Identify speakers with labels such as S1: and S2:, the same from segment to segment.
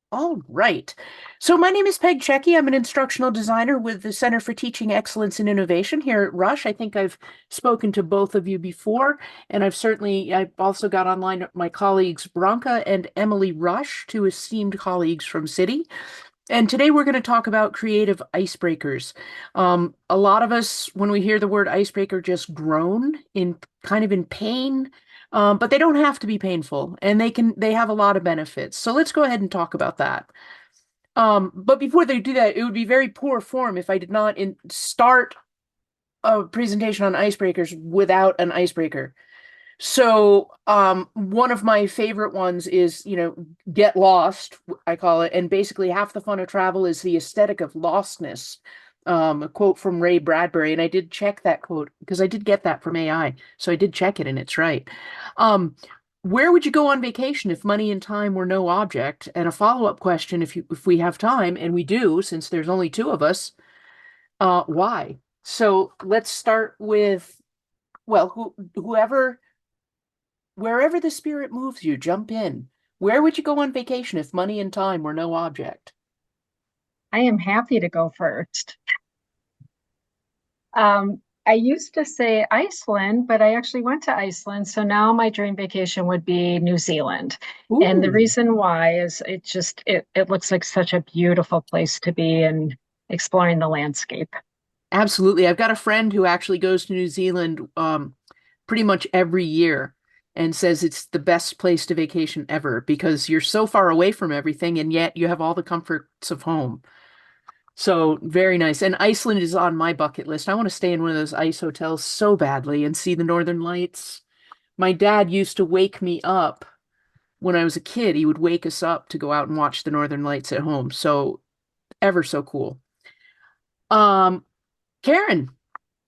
S1: All right. So my name is Peg Checky. I'm an instructional designer with the Center for Teaching Excellence and Innovation here at Rush. I think I've spoken to both of you before, and I've also got online my colleagues Branka and Emily Rush, two esteemed colleagues from City. And today we're going to talk about creative icebreakers. A lot of us, when we hear the word icebreaker, just groan in kind of in pain, but they don't have to be painful, and they have a lot of benefits. So let's go ahead and talk about that. But before they do that, it would be very poor form if I did not start a presentation on icebreakers without an icebreaker. So, one of my favorite ones is, get lost, I call it. And basically, half the fun of travel is the aesthetic of lostness. A quote from Ray Bradbury. And I did check that quote because I did get that from AI. So I did check it and it's right. Um, where would you go on vacation if money and time were no object? And a follow-up question, if we have time, and we do, since there's only two of us, why? So let's start with, well, whoever. Wherever the spirit moves you, jump in. Where would you go on vacation if money and time were no object?
S2: I am happy to go first. I used to say Iceland, but I actually went to Iceland. So now my dream vacation would be New Zealand. And the
S1: Ooh,
S2: reason why is it looks like such a beautiful place to be and exploring the landscape.
S1: absolutely. I've got a friend who actually goes to New Zealand pretty much every year and says it's the best place to vacation ever because you're so far away from everything and yet you have all the comforts of home. So very nice. And Iceland is on my bucket list. I want to stay in one of those ice hotels so badly and see the Northern Lights. My dad used to wake me up when I was a kid. He would wake us up to go out and watch the Northern Lights at home. So ever so cool. Um, Karen,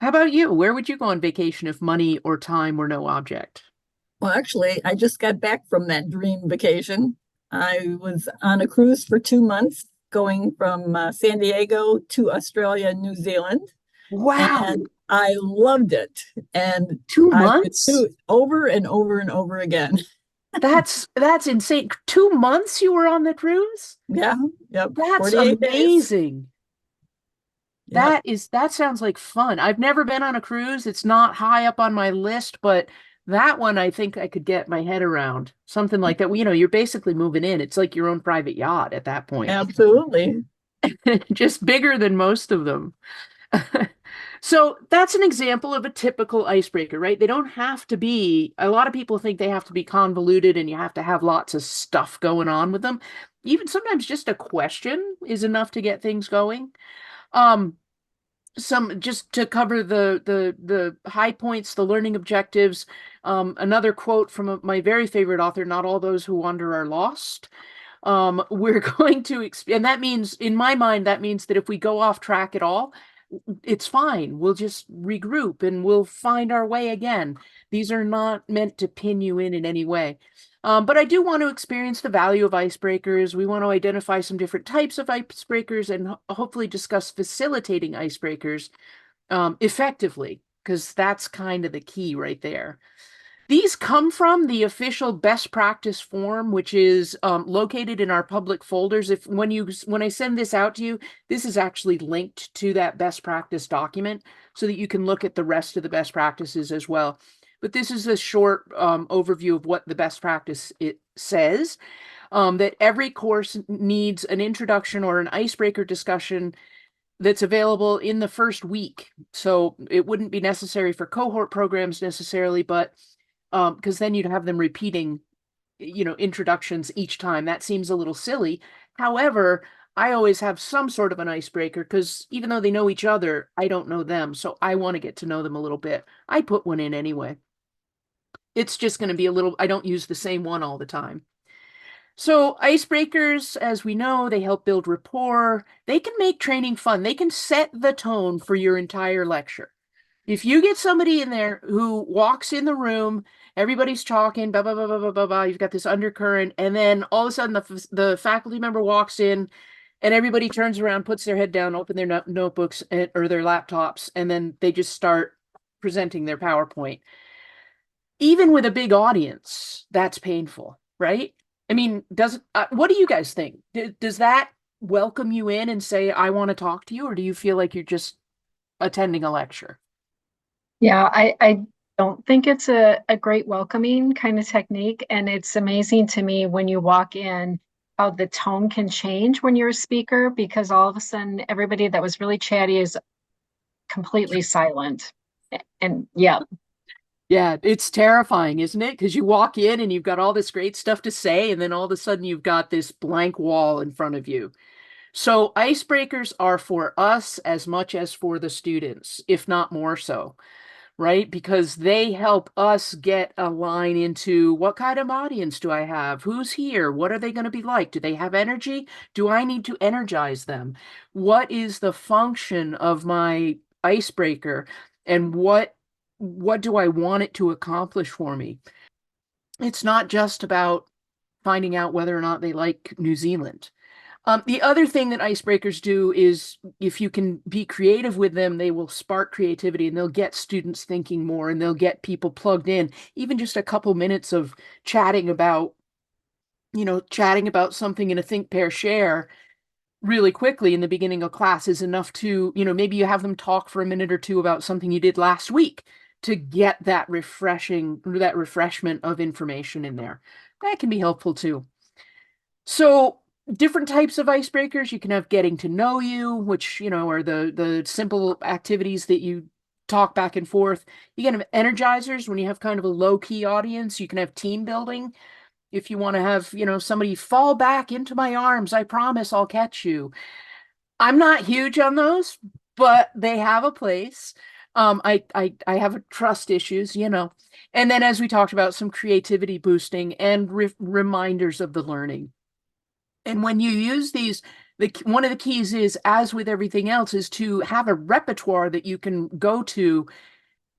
S1: how about you? Where would you go on vacation if money or time were no object?
S3: Well, actually, I just got back from that dream vacation. I was on a cruise for 2 months going from San Diego to Australia and New Zealand,
S1: Wow,
S3: and I loved it. And
S1: two
S3: I would do
S1: months?
S3: it over and over and over again.
S1: That's insane. 2 months you were on the cruise?
S3: Yeah, yep,
S1: That's
S3: 48 days.
S1: amazing.
S3: Yep.
S1: That sounds like fun. I've never been on a cruise. It's not high up on my list, but that one I think I could get my head around. Something like that. Well, you're basically moving in. It's like your own private yacht at that point.
S3: Absolutely.
S1: Just bigger than most of them. So that's an example of a typical icebreaker, right? They don't have to be, a lot of people think they have to be convoluted and you have to have lots of stuff going on with them. Even sometimes just a question is enough to get things going. Um, some just to cover the high points, the learning objectives. Another quote from my very favorite author, "Not all those who wander are lost." We're going to, and that means, in my mind, that means that if we go off track at all, it's fine. We'll just regroup and we'll find our way again. These are not meant to pin you in any way. But I do want to experience the value of icebreakers. We want to identify some different types of icebreakers and hopefully discuss facilitating icebreakers effectively, because that's kind of the key right there. These come from the official best practice form, which is located in our public folders. If when I send this out to you, this is actually linked to that best practice document so that you can look at the rest of the best practices as well. But this is a short overview of what the best practice it says. That every course needs an introduction or an icebreaker discussion that's available in the first week. So it wouldn't be necessary for cohort programs necessarily, but because then you'd have them repeating, introductions each time. That seems a little silly. However, I always have some sort of an icebreaker because even though they know each other, I don't know them. So I want to get to know them a little bit. I put one in anyway. It's just going to be a little, I don't use the same one all the time. So icebreakers, as we know, they help build rapport. They can make training fun. They can set the tone for your entire lecture. If you get somebody in there who walks in the room, everybody's talking, blah, blah, blah, blah, blah, blah, blah, you've got this undercurrent, and then all of a sudden the faculty member walks in and everybody turns around, puts their head down, open their notebooks or their laptops, and then they just start presenting their PowerPoint. Even with a big audience, that's painful, right? I mean, what do you guys think? Does that welcome you in and say, I want to talk to you, or do you feel like you're just attending a lecture?
S2: Yeah, I don't think it's a great welcoming kind of technique. And it's amazing to me when you walk in how the tone can change when you're a speaker because all of a sudden everybody that was really chatty is completely silent. And yeah,
S1: Yeah, it's terrifying, isn't it? Because you walk in and you've got all this great stuff to say, and then all of a sudden you've got this blank wall in front of you. So icebreakers are for us as much as for the students, if not more so, right? Because they help us get a line into what kind of audience do I have? Who's here? What are they going to be like? Do they have energy? Do I need to energize them? What is the function of my icebreaker? And what do I want it to accomplish for me? It's not just about finding out whether or not they like New Zealand. The other thing that icebreakers do is if you can be creative with them, they will spark creativity and they'll get students thinking more and they'll get people plugged in. Even just a couple minutes of chatting about, chatting about something in a think, pair, share really quickly in the beginning of class is enough to, maybe you have them talk for a minute or two about something you did last week to get that refreshment of information in there. That can be helpful too. So different types of icebreakers. You can have getting to know you, which, are the simple activities that you talk back and forth. You can have energizers when you have kind of a low key audience. You can have team building. If you want to have, somebody fall back into my arms, I promise I'll catch you. I'm not huge on those, but they have a place. I have a trust issues, And then as we talked about, some creativity boosting and reminders of the learning. And when you use these, one of the keys is, as with everything else, is to have a repertoire that you can go to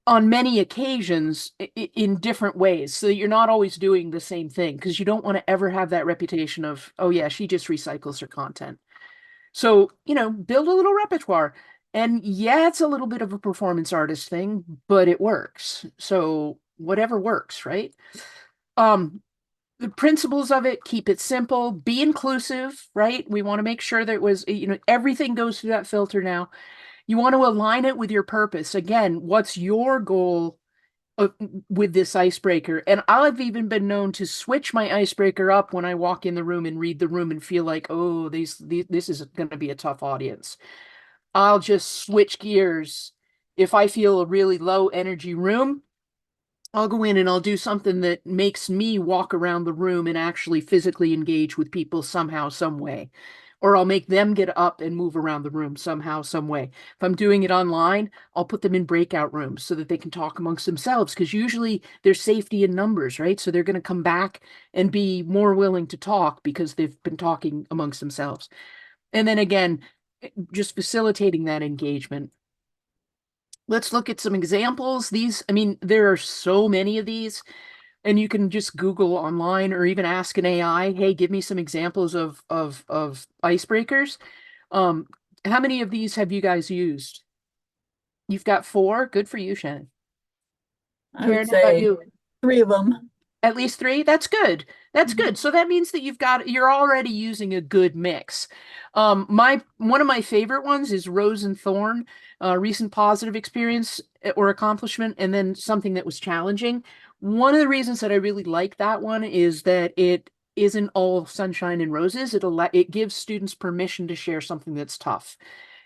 S1: on many occasions in different ways so that you're not always doing the same thing because you don't want to ever have that reputation of, oh yeah, she just recycles her content. So, build a little repertoire. And yeah, it's a little bit of a performance artist thing, but it works. So whatever works, right? Um, the principles of it, keep it simple, be inclusive, right? We want to make sure that it was, everything goes through that filter now. You want to align it with your purpose. Again, what's your goal of, with this icebreaker? And I've even been known to switch my icebreaker up when I walk in the room and read the room and feel like, oh, this is going to be a tough audience. I'll just switch gears. If I feel a really low energy room, I'll go in and I'll do something that makes me walk around the room and actually physically engage with people somehow, some way. Or I'll make them get up and move around the room somehow, some way. If I'm doing it online, I'll put them in breakout rooms so that they can talk amongst themselves because usually there's safety in numbers, right? So they're going to come back and be more willing to talk because they've been talking amongst themselves. And then again, just facilitating that engagement. Let's look at some examples. There are so many of these, and you can just Google online or even ask an AI, hey, give me some examples of icebreakers. Um, how many of these have you guys used? You've got 4. Good for you, Shannon.
S3: I would
S1: Karen, how about
S3: say
S1: you?
S3: 3 of them.
S1: At least 3? That's good. That's
S3: Mhm.
S1: good. So that means that you're already using a good mix. One of my favorite ones is Rose and Thorn, recent positive experience or accomplishment, and then something that was challenging. One of the reasons that I really like that one is that it isn't all sunshine and roses. It gives students permission to share something that's tough.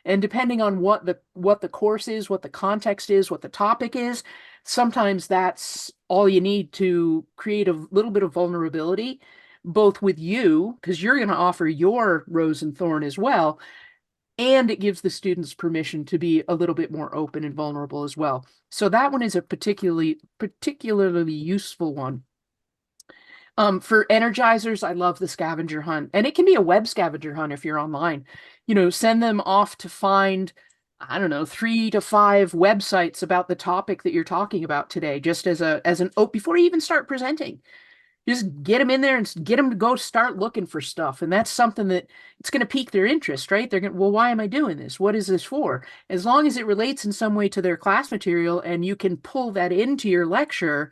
S1: And depending on what the course is, what the context is, what the topic is, sometimes that's all you need to create a little bit of vulnerability, both with you, because you're going to offer your rose and thorn as well, and it gives the students permission to be a little bit more open and vulnerable as well. So that one is a particularly useful one. For energizers, I love the scavenger hunt, and it can be a web scavenger hunt if you're online. Send them off to find, I don't know, 3 to 5 websites about the topic that you're talking about today, just before you even start presenting. Just get them in there and get them to go start looking for stuff, and that's something that it's going to pique their interest, right? They're going, well, why am I doing this? What is this for? As long as it relates in some way to their class material, and you can pull that into your lecture,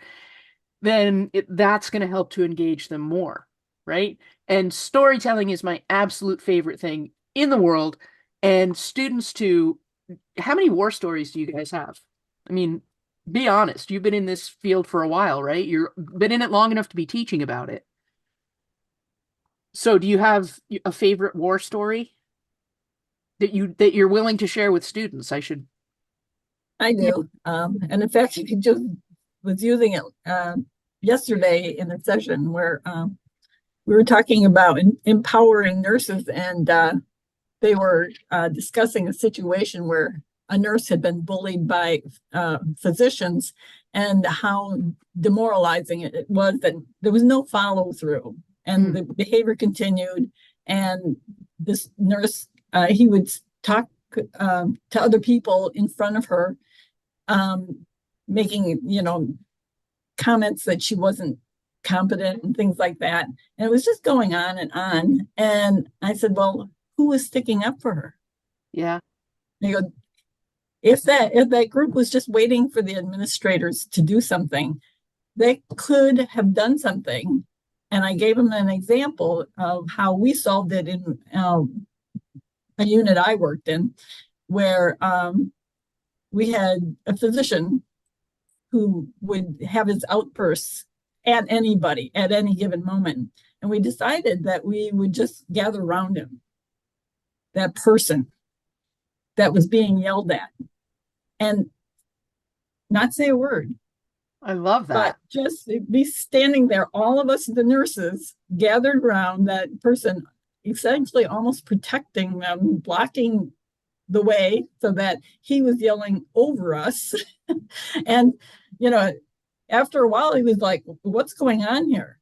S1: then that's going to help to engage them more. right? And storytelling is my absolute favorite thing in the world. And students too. How many war stories do you guys have? I mean, be honest. You've been in this field for a while, right? You've been in it long enough to be teaching about it. So do you have a favorite war story that you're willing to share with students? I should.
S3: I do. And in fact, I just was using it yesterday in a session where we were talking about empowering nurses, and they were discussing a situation where a nurse had been bullied by physicians and how demoralizing it was that there was no follow through and the behavior continued. And this nurse, he would talk to other people in front of her, making, comments that she wasn't competent and things like that. And it was just going on and on. And I said, well, who was sticking up for her?
S1: Yeah.
S3: They go, if that group was just waiting for the administrators to do something, they could have done something. And I gave them an example of how we solved it in a unit I worked in, where we had a physician who would have his outbursts at anybody at any given moment. And we decided that we would just gather around him, that person that was being yelled at, and not say a word.
S1: I love
S3: But
S1: that.
S3: just be standing there, all of us, the nurses, gathered around that person, essentially almost protecting them, blocking the way so that he was yelling over us. And, after a while, he was like, what's going on here?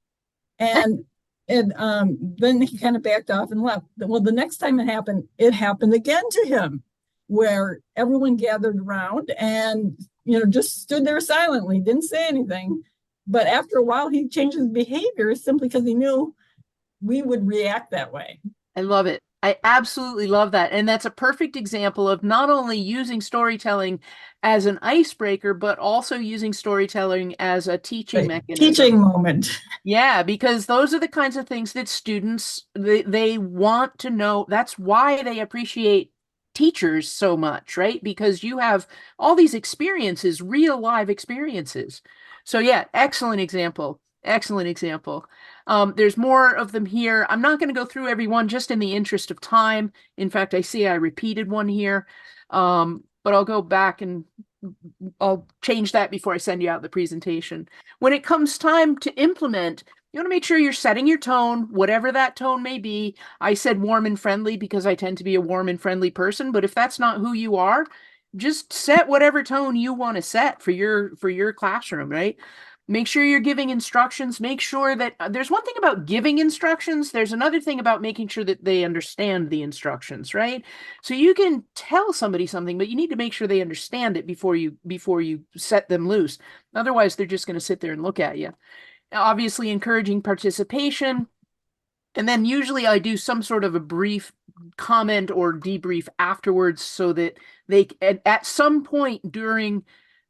S3: And then he kind of backed off and left. Well, the next time it happened again to him, where everyone gathered around and just stood there silently, didn't say anything. But after a while, he changed his behavior simply because he knew we would react that way.
S1: I love it. I absolutely love that. And that's a perfect example of not only using storytelling as an icebreaker, but also using storytelling as a teaching
S3: Right. Teaching
S1: mechanism.
S3: moment.
S1: Yeah, because those are the kinds of things that students they want to know. That's why they appreciate teachers so much, right? Because you have all these experiences, real live experiences. So yeah, excellent example. Excellent example. There's more of them here. I'm not going to go through every one just in the interest of time. In fact, I see I repeated one here. But I'll go back and I'll change that before I send you out the presentation. When it comes time to implement, you want to make sure you're setting your tone, whatever that tone may be. I said warm and friendly because I tend to be a warm and friendly person, but if that's not who you are, just set whatever tone you want to set for your classroom, right? Make sure you're giving instructions. Make sure that there's one thing about giving instructions. There's another thing about making sure that they understand the instructions, right? So you can tell somebody something, but you need to make sure they understand it before you set them loose. Otherwise, they're just going to sit there and look at you. Obviously, encouraging participation. And then usually I do some sort of a brief comment or debrief afterwards so that they, at some point during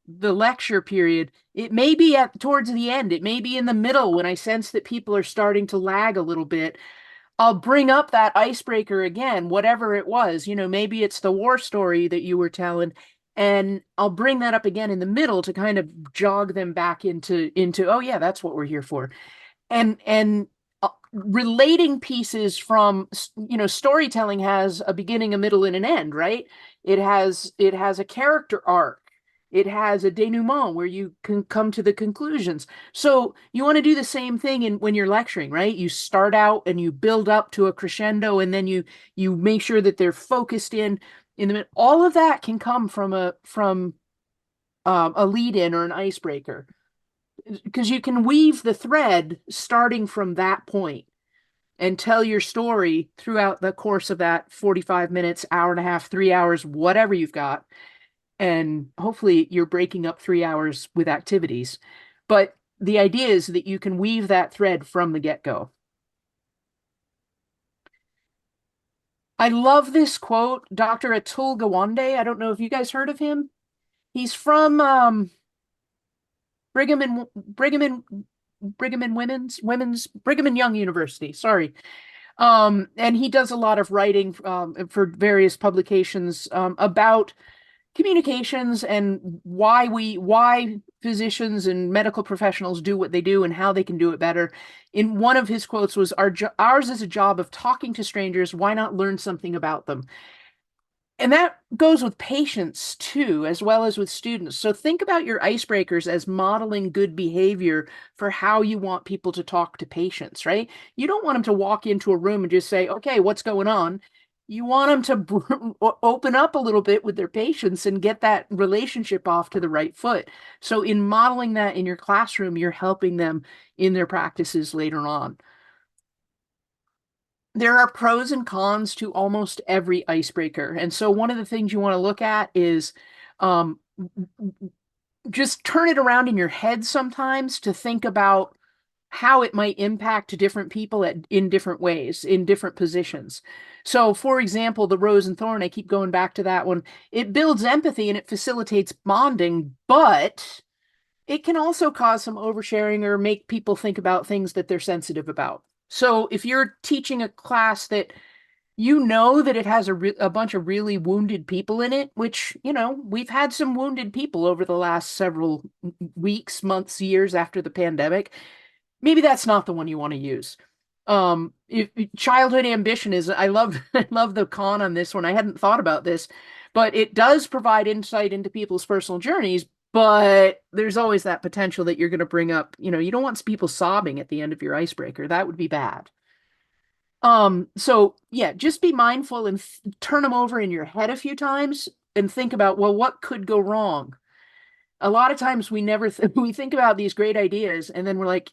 S1: the lecture period, it may be towards the end, it may be in the middle when I sense that people are starting to lag a little bit. I'll bring up that icebreaker again, whatever it was. Maybe it's the war story that you were telling, and I'll bring that up again in the middle to kind of jog them back into oh yeah, that's what we're here for. And relating pieces from storytelling has a beginning, a middle, and an end, right? It has a character arc. It has a denouement where you can come to the conclusions. So you want to do the same thing when you're lecturing, right? You start out and you build up to a crescendo, and then you make sure that they're focused in the middle. All of that can come from a lead in or an icebreaker, because you can weave the thread starting from that point and tell your story throughout the course of that 45 minutes, hour and a half, 3 hours, whatever you've got. And hopefully you're breaking up 3 hours with activities. But the idea is that you can weave that thread from the get-go. I love this quote, Dr. Atul Gawande. I don't know if you guys heard of him. He's from Brigham and Brigham and Young University. Sorry. And he does a lot of writing for various publications about communications and why physicians and medical professionals do what they do and how they can do it better. In one of his quotes was, ours is a job of talking to strangers. Why not learn something about them? And that goes with patients too, as well as with students. So think about your icebreakers as modeling good behavior for how you want people to talk to patients, right? You don't want them to walk into a room and just say, okay, what's going on? You want them to open up a little bit with their patients and get that relationship off to the right foot. So in modeling that in your classroom, you're helping them in their practices later on. There are pros and cons to almost every icebreaker. And so one of the things you want to look at is um, just turn it around in your head sometimes to think about how it might impact different people in different ways, in different positions. So, for example, the rose and thorn, I keep going back to that one. It builds empathy and it facilitates bonding, but it can also cause some oversharing or make people think about things that they're sensitive about. So if you're teaching a class that you know that it has a bunch of really wounded people in it, which, we've had some wounded people over the last several weeks, months, years after the pandemic, maybe that's not the one you want to use. If childhood ambition is, I love I love the con on this one. I hadn't thought about this, but it does provide insight into people's personal journeys, but there's always that potential that you're going to bring up, you don't want people sobbing at the end of your icebreaker. That would be bad. So yeah, just be mindful and turn them over in your head a few times and think about, well, what could go wrong? A lot of times we never we think about these great ideas and then we're like,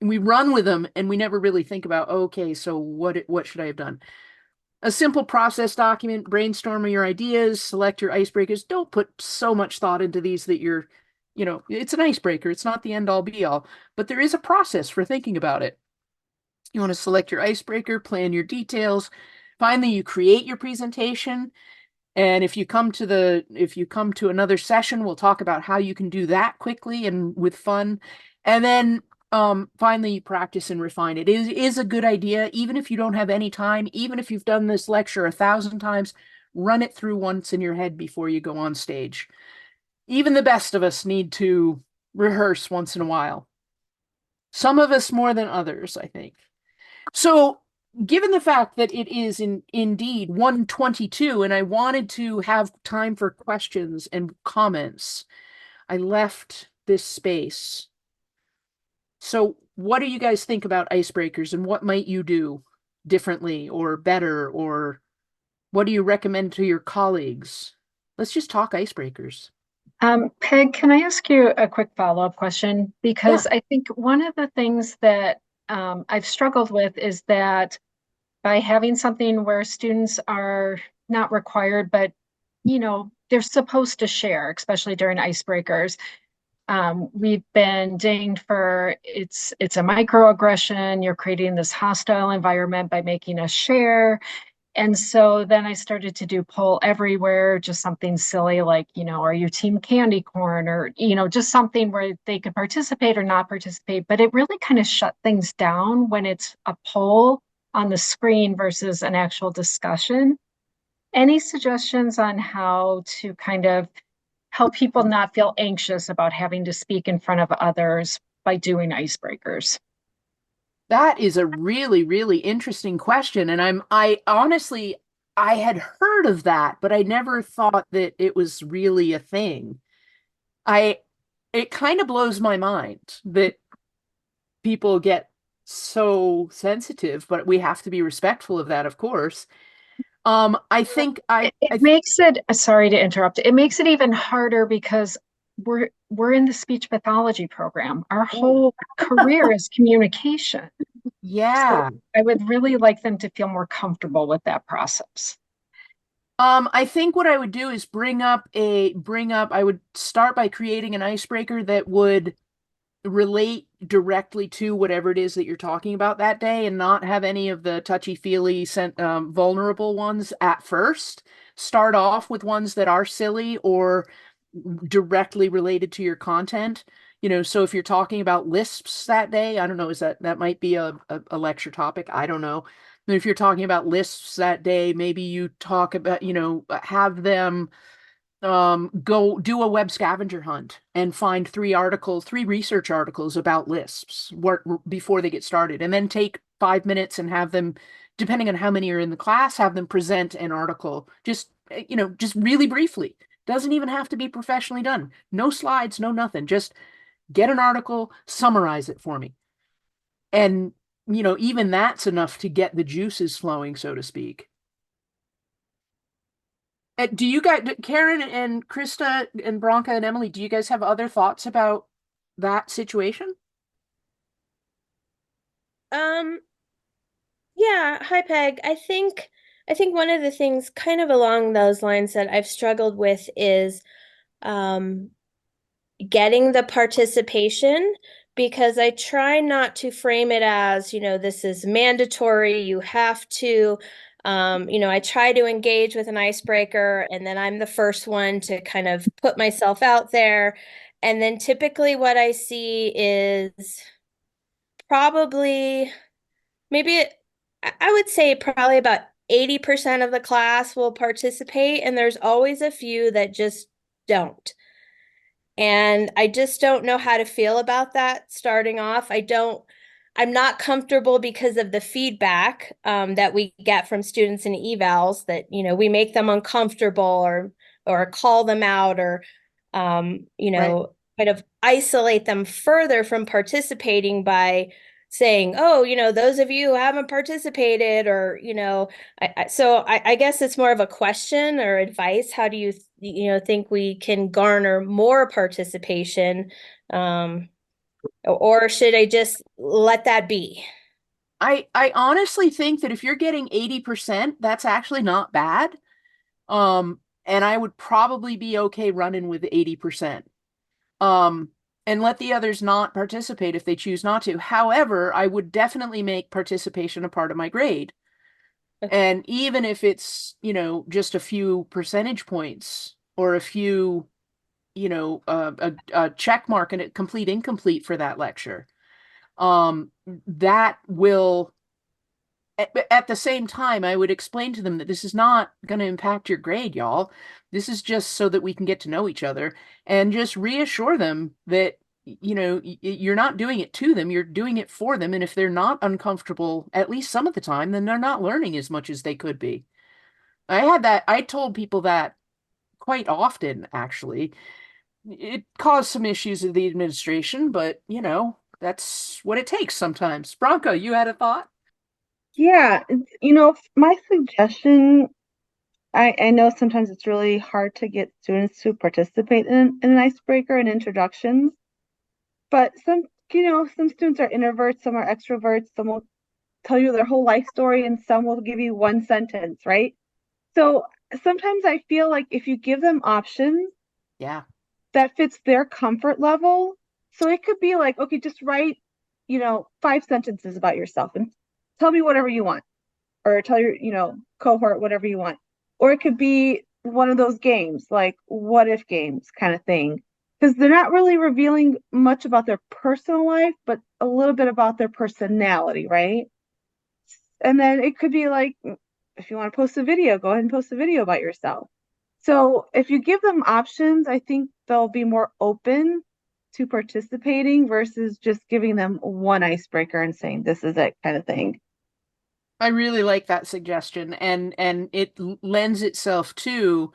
S1: we run with them and we never really think about, okay, so what should I have done? A simple process document, brainstorm your ideas, select your icebreakers. Don't put so much thought into these that it's an icebreaker. It's not the end all be all, but there is a process for thinking about it. You want to select your icebreaker, plan your details. Finally, you create your presentation. And if you come to another session, we'll talk about how you can do that quickly and with fun. And then finally you practice and refine it. It is a good idea, even if you don't have any time, even if you've done this lecture 1,000 times, run it through once in your head before you go on stage. Even the best of us need to rehearse once in a while. Some of us more than others, I think. So, given the fact that it is indeed 1:22 and I wanted to have time for questions and comments, I left this space. So, what do you guys think about icebreakers and what might you do differently or better, or what do you recommend to your colleagues? Let's just talk icebreakers.
S2: Peg, can I ask you a quick follow-up question?
S1: Yeah.
S2: Because I think one of the things that I've struggled with is that by having something where students are not required, but they're supposed to share, especially during icebreakers. We've been dinged for it's a microaggression. You're creating this hostile environment by making us share. And so then I started to do poll everywhere, just something silly like, are you team candy corn or, just something where they could participate or not participate. But it really kind of shut things down when it's a poll on the screen versus an actual discussion. Any suggestions on how to kind of help people not feel anxious about having to speak in front of others by doing icebreakers?
S1: That is a really, really interesting question. And I honestly, I had heard of that, but I never thought that it was really a thing. I, it kind of blows my mind that people get so sensitive, but we have to be respectful of that, of course. I think
S2: It makes it, sorry to interrupt, it makes it even harder because we're in the speech pathology program. Our whole career is communication.
S1: yeah.
S2: So I would really like them to feel more comfortable with that process.
S1: I think what I would do is I would start by creating an icebreaker that would relate directly to whatever it is that you're talking about that day and not have any of the touchy-feely, vulnerable ones at first. Start off with ones that are silly or directly related to your content. So if you're talking about lisps that day, I don't know, that might be a lecture topic. I don't know. And if you're talking about lisps that day, maybe you talk about, have them go do a web scavenger hunt and find three research articles about lisps before they get started, and then take 5 minutes and have them, depending on how many are in the class, have them present an article, just really briefly. Doesn't even have to be professionally done. No slides, no nothing. Just get an article, summarize it for me. And, even that's enough to get the juices flowing, so to speak. Do you guys, Karen and Krista and Bronca and Emily, do you guys have other thoughts about that situation?
S4: Um, yeah, hi Peg. I think one of the things kind of along those lines that I've struggled with is um getting the participation, because I try not to frame it as, this is mandatory, you have to. I try to engage with an icebreaker, and then I'm the first one to kind of put myself out there. And then typically what I see is probably maybe I would say probably about 80% of the class will participate, and there's always a few that just don't. And I just don't know how to feel about that starting off. I'm not comfortable because of the feedback that we get from students in evals that, we make them uncomfortable, or call them out, or,
S1: Right.
S4: kind of isolate them further from participating by saying, oh, those of you who haven't participated, or, so I guess it's more of a question or advice. How do you, think we can garner more participation? Or should I just let that be?
S1: I honestly think that if you're getting 80%, that's actually not bad. And I would probably be okay running with 80%. Um, and let the others not participate if they choose not to. However, I would definitely make participation a part of my grade.
S4: Okay.
S1: And even if it's, just a few percentage points or a few, a check mark and a complete incomplete for that lecture, that will, at the same time, I would explain to them that this is not going to impact your grade, y'all. This is just so that we can get to know each other, and just reassure them that, you're not doing it to them, you're doing it for them. And if they're not uncomfortable, at least some of the time, then they're not learning as much as they could be. I told people that quite often, actually. It caused some issues with the administration, but, that's what it takes sometimes. Bronco, you had a thought?
S5: Yeah, my suggestion, I know sometimes it's really hard to get students to participate in an icebreaker and introductions, but some students are introverts, some are extroverts, some will tell you their whole life story, and some will give you one sentence, right? So sometimes I feel like if you give them options
S1: Yeah.
S5: that fits their comfort level, so it could be like, okay, just write, 5 sentences about yourself and tell me whatever you want, or tell your, cohort whatever you want. Or it could be one of those games, like what if games kind of thing. Because they're not really revealing much about their personal life, but a little bit about their personality, right? And then it could be like, if you want to post a video, go ahead and post a video about yourself. So if you give them options, I think they'll be more open to participating versus just giving them one icebreaker and saying, this is it kind of thing.
S1: I really like that suggestion, and it lends itself to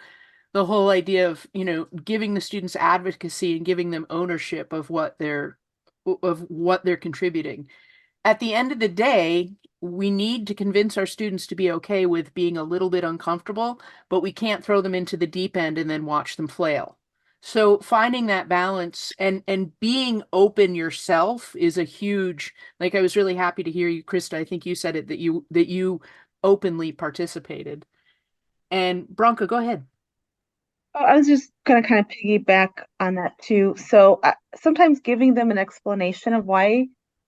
S1: the whole idea of, giving the students advocacy and giving them ownership of what they're contributing. At the end of the day, we need to convince our students to be okay with being a little bit uncomfortable, but we can't throw them into the deep end and then watch them flail. So finding that balance and being open yourself is a huge, like, I was really happy to hear you, Krista. I think you said it, that you openly participated. And Bronca, go ahead.
S5: Oh, I was just going to kind of piggyback on that too. So sometimes giving them an explanation of why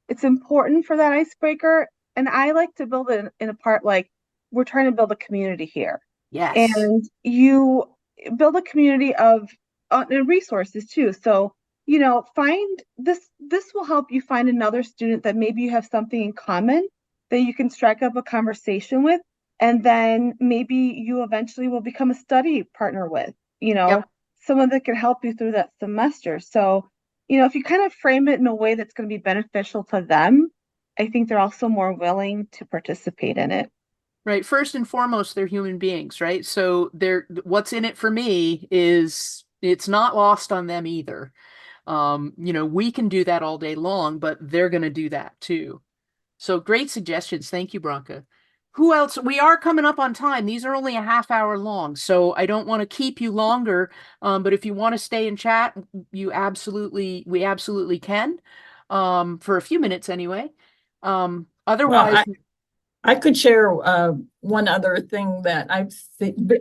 S5: it's important for that icebreaker. And I like to build it in a part like we're trying to build a community here.
S1: Yes.
S5: And you build a community of and resources too. So find this will help you find another student that maybe you have something in common that you can strike up a conversation with, and then maybe you eventually will become a study partner with,
S1: Yep.
S5: someone that can help you through that semester. So, if you kind of frame it in a way that's going to be beneficial to them, I think they're also more willing to participate in it.
S1: Right. First and foremost, they're human beings, right? So what's in it for me is it's not lost on them either. We can do that all day long, but they're going to do that too. So great suggestions. Thank you, Bronca. Who else? We are coming up on time. These are only a half hour long, so I don't want to keep you longer. But if you want to stay and chat, we absolutely can, for a few minutes anyway.
S3: Well,
S1: Otherwise,
S3: I could share one other thing that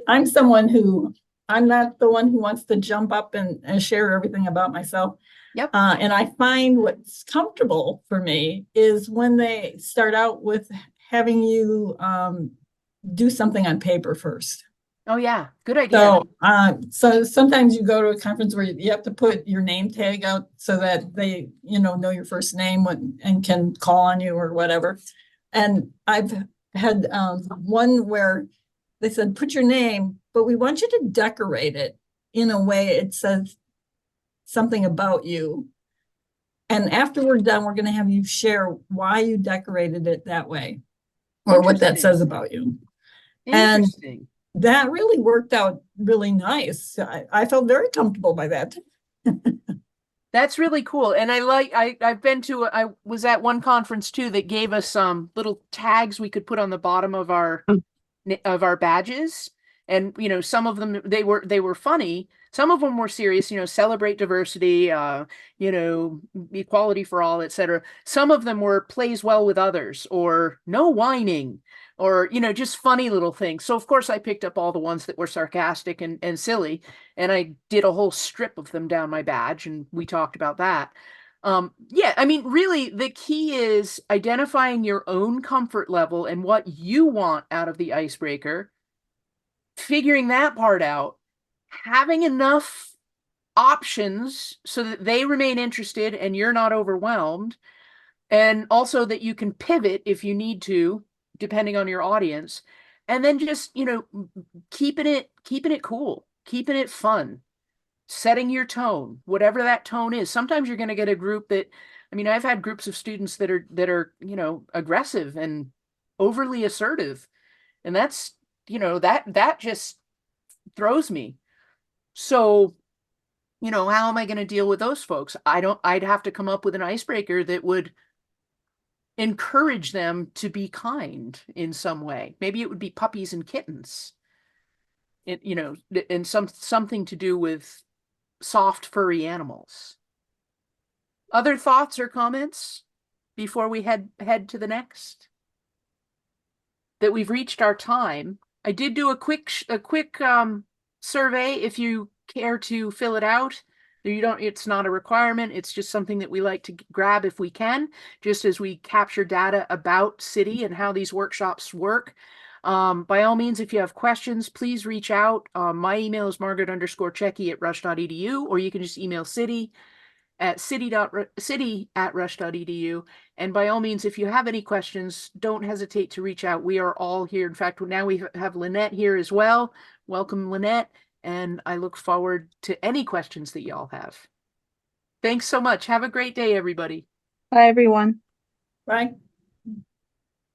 S3: I'm someone who, I'm not the one who wants to jump up and share everything about myself.
S1: yep.
S3: And I find what's comfortable for me is when they start out with having you do something on paper first.
S1: Oh yeah, good idea.
S3: So sometimes you go to a conference where you have to put your name tag out so that they, know your first name and can call on you or whatever. And I've had one where they said, put your name, but we want you to decorate it in a way it says something about you. And after we're done, we're going to have you share why you decorated it that way or what that says about you. And
S1: Interesting.
S3: that really worked out really nice. I felt very comfortable by that.
S1: That's really cool. And I was at one conference too that gave us some little tags we could put on the bottom of our badges. And some of them they were funny. Some of them were serious, celebrate diversity, equality for all, etc. Some of them were plays well with others or no whining or just funny little things. So of course I picked up all the ones that were sarcastic and silly, and I did a whole strip of them down my badge, and we talked about that. Yeah, I mean, really, the key is identifying your own comfort level and what you want out of the icebreaker, figuring that part out, having enough options so that they remain interested and you're not overwhelmed, and also that you can pivot if you need to, depending on your audience, and then just, keeping it cool, keeping it fun, setting your tone, whatever that tone is. Sometimes you're going to get a group that, I mean, I've had groups of students that are, aggressive and overly assertive, and that's, that just throws me. So, how am I going to deal with those folks? I'd have to come up with an icebreaker that would encourage them to be kind in some way. Maybe it would be puppies and kittens. And something to do with soft furry animals. Other thoughts or comments before we head to the next? That we've reached our time. I did do a quick survey if you care to fill it out. It's not a requirement. It's just something that we like to grab if we can, just as we capture data about City and how these workshops work. By all means, if you have questions, please reach out. My email is margaret_checky@rush.edu, or you can just email City at city@rush.edu. And by all means, if you have any questions, don't hesitate to reach out. We are all here. In fact, now we have Lynette here as well. Welcome, Lynette. And I look forward to any questions that y'all have. Thanks so much. Have a great day, everybody.
S5: Bye, everyone.
S3: Right.